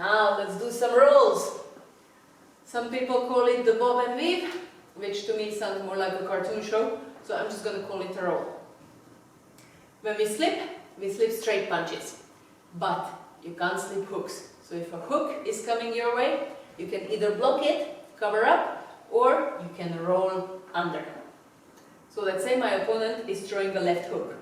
Now let's do some rolls. Some people call it the bob and weave, which to me sounds more like a cartoon show, so I'm just going to call it a roll. When we slip straight punches, but you can't slip hooks. So if a hook is coming your way, you can either block it, cover up, or you can roll under. So let's say my opponent is throwing a left hook.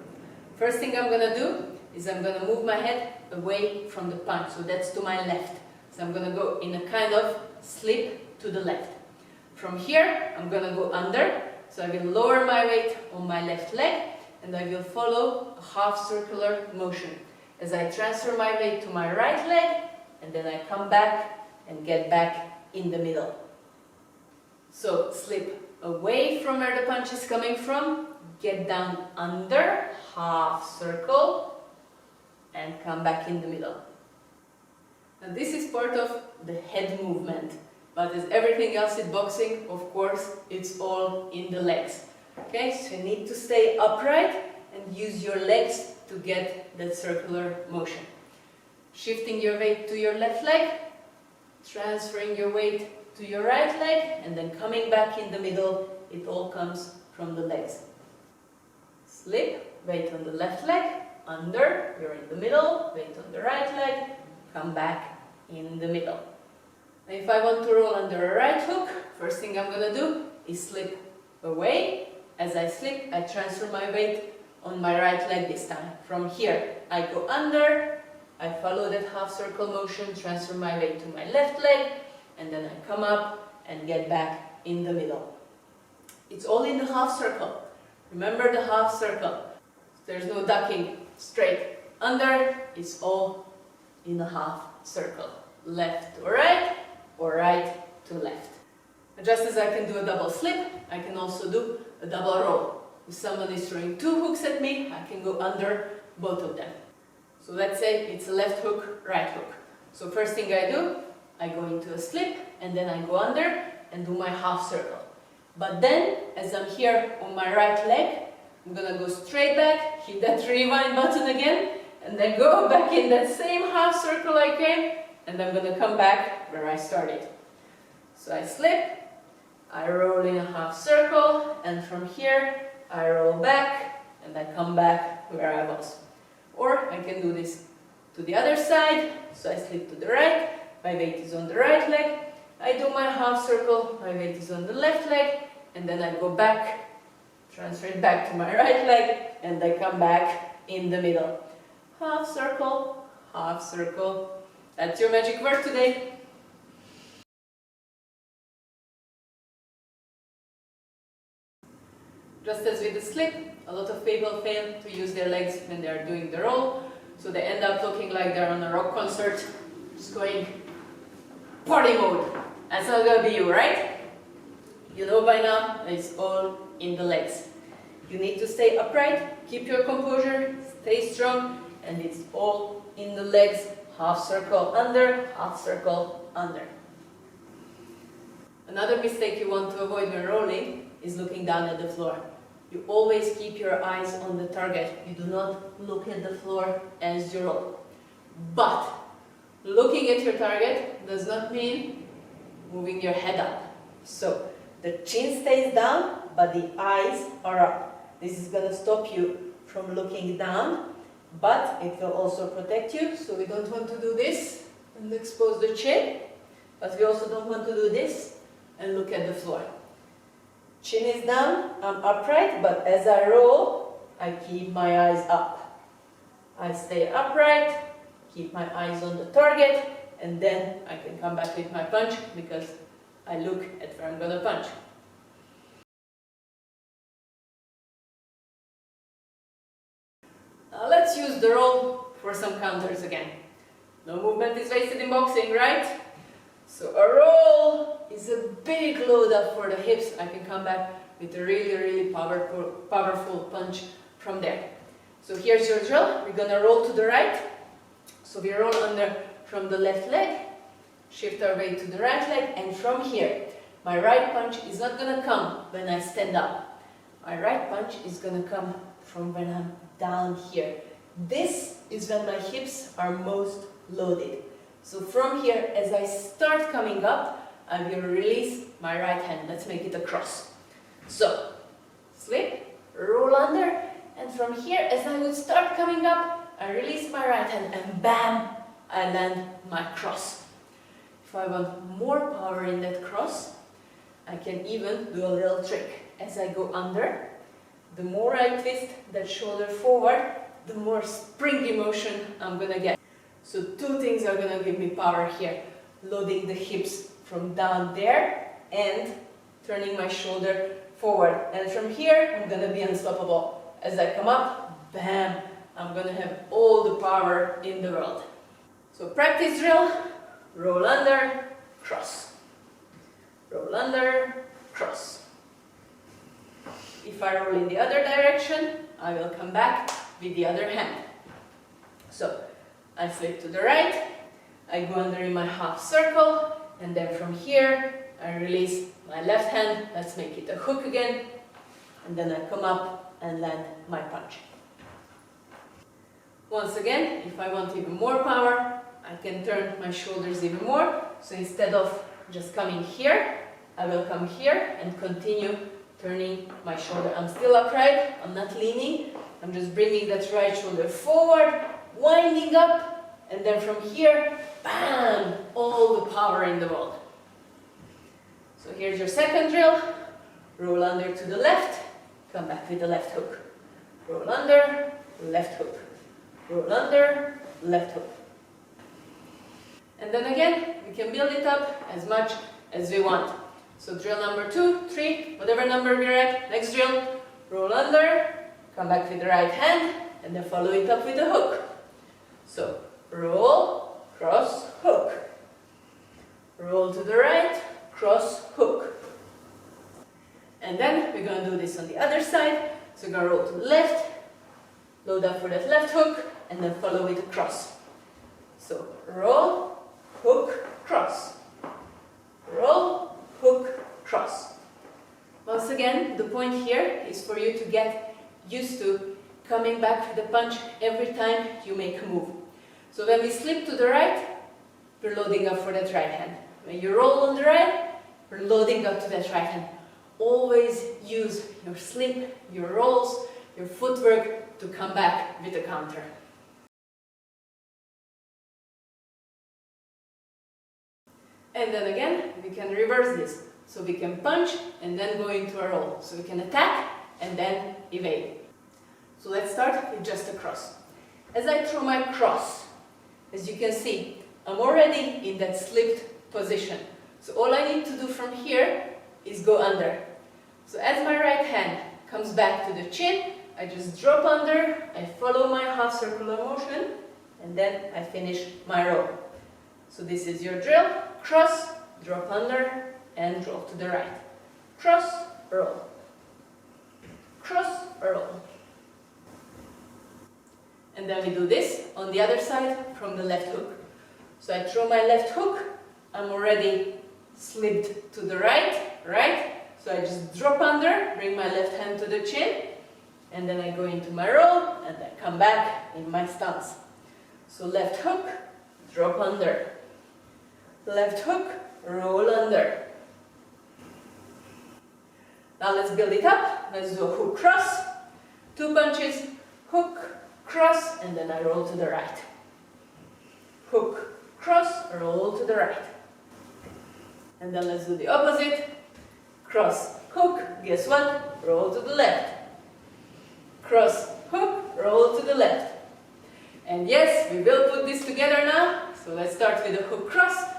First thing I'm going to do is I'm going to move my head away from the punch, so that's to my left. So I'm going to go in a kind of slip to the left. From here I'm going to go under, so I will lower my weight on my left leg and I will follow a half circular motion as I transfer my weight to my right leg and then I come back and get back in the middle. So slip away from where the punch is coming from, get down under, half circle, and come back in the middle. Now this is part of the head movement, but as everything else in boxing, of course, it's all in the legs. Okay, so you need to stay upright and use your legs to get that circular motion. Shifting your weight to your left leg, transferring your weight to your right leg, and then coming back in the middle. It all comes from the legs. Slip, weight on the left leg, under, you're in the middle, weight on the right leg, come back in the middle. Now if I want to roll under a right hook, first thing I'm going to do is slip away. As I slip, I transfer my weight on my right leg this time. From here, I go under, I follow that half circle motion, transfer my weight to my left leg, and then I come up and get back in the middle. It's all in the half circle. Remember the half circle. There's no ducking, straight. Under, it's all in a half circle. Left to right, or right to left. And just as I can do a double slip, I can also do a double roll. If someone is throwing two hooks at me, I can go under both of them. So let's say it's a left hook, right hook. So first thing I do, I go into a slip, and then I go under and do my half circle. But then, as I'm here on my right leg, I'm going to go straight back, hit that rewind button again, and then go back in that same half circle I came, and I'm going to come back where I started. So I slip, I roll in a half circle, and from here I roll back, and I come back where I was. Or I can do this to the other side, so I slip to the right, my weight is on the right leg, I do my half circle, my weight is on the left leg, and then I go back, transfer it back to my right leg, and I come back in the middle. Half circle, that's your magic word today. Just as with the slip, a lot of people fail to use their legs when they are doing the roll, so they end up looking like they're on a rock concert, just going party mode. That's not gonna be you, right? You know by now, it's all in the legs. You need to stay upright, keep your composure, stay strong, and it's all in the legs. Half circle under, half circle under. Another mistake you want to avoid when rolling is looking down at the floor. You always keep your eyes on the target. You do not look at the floor as you roll. But looking at your target does not mean moving your head up. So the chin stays down, but the eyes are up. This is going to stop you from looking down, but it will also protect you. So we don't want to do this and expose the chin, but we also don't want to do this and look at the floor. Chin is down, I'm upright, but as I roll, I keep my eyes up. I stay upright, keep my eyes on the target, and then I can come back with my punch because I look at where I'm going to punch. Now let's use the roll for some counters again. No movement is wasted in boxing, right? So a roll is a big load up for the hips. I can come back with a really powerful punch from there. So here's your drill. We're going to roll to the right. So we roll under from the left leg, shift our weight to the right leg, and from here, my right punch is not going to come when I stand up. My right punch is going to come from when I'm down here. This is when my hips are most loaded. So from here, as I start coming up, I will release my right hand. Let's make it a cross. So, slip, roll under, and from here, as I would start coming up, I release my right hand and bam, I land my cross. If I want more power in that cross, I can even do a little trick. As I go under, the more I twist that shoulder forward, the more springy motion I'm gonna get. So two things are gonna give me power here. Loading the hips from down there and turning my shoulder forward. And from here, I'm gonna be unstoppable. As I come up, bam, I'm gonna have all the power in the world. So practice drill, roll under, cross. Roll under, cross. If I roll in the other direction, I will come back with the other hand. So I flip to the right, I go under in my half circle, and then from here I release my left hand. Let's make it a hook again, and then I come up and land my punch. Once again, if I want even more power, I can turn my shoulders even more. So instead of just coming here, I will come here and continue turning my shoulder. I'm still upright, I'm not leaning, I'm just bringing that right shoulder forward, winding up, and then from here, bam, all the power in the world. So here's your second drill. Roll under to the left, come back with the left hook. Roll under, left hook. Roll under, left hook. And then again, we can build it up as much as we want. So drill number 2, 3, whatever number we're at. Next drill, roll under, come back with the right hand, and then follow it up with a hook. So roll, cross, hook. Roll to the right, cross, hook. And then we're going to do this on the other side. So we're going to roll to the left, load up for that left hook, and then follow with a cross. So roll, hook, cross. Roll, hook, cross. Once again, the point here is for you to get used to coming back with a punch every time you make a move. So when we slip to the right, we're loading up for that right hand. When you roll on the right, we're loading up to that right hand. Always use your slip, your rolls, your footwork to come back with a counter. And then again, we can reverse this. So we can punch and then go into a roll. So we can attack and then evade. So let's start with just a cross. As I throw my cross, as you can see, I'm already in that slipped position. So all I need to do from here is go under. So as my right hand comes back to the chin, I just drop under, I follow my half circular motion, and then I finish my roll. So this is your drill. Cross, drop under, and roll to the right. Cross, roll. Cross, roll. And then we do this on the other side from the left hook. So I throw my left hook, I'm already slipped to the right, right? So I just drop under, bring my left hand to the chin, and then I go into my roll, and I come back in my stance. So left hook, drop under. Left hook, roll under. Now let's build it up. Let's do a hook cross. 2 punches, hook, cross, and then I roll to the right. Hook, cross, roll to the right. And then let's do the opposite. Cross, hook, guess what? Roll to the left. Cross, hook, roll to the left. And yes, we will put this together now. So let's start with a hook cross.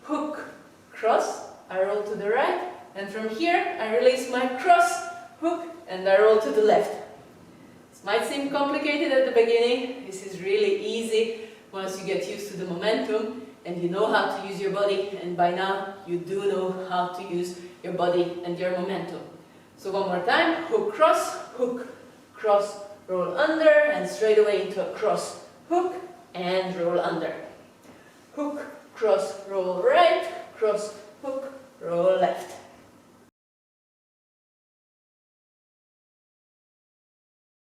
Hook, cross, I roll to the right. And from here, I release my cross, hook, and I roll to the left. This might seem complicated at the beginning. This is really easy once you get used to the momentum and you know how to use your body, and by now you do know how to use your body and your momentum. So one more time, hook, cross, roll under, and straight away into a cross, hook, and roll under. Hook, cross, roll right, cross, hook, roll left.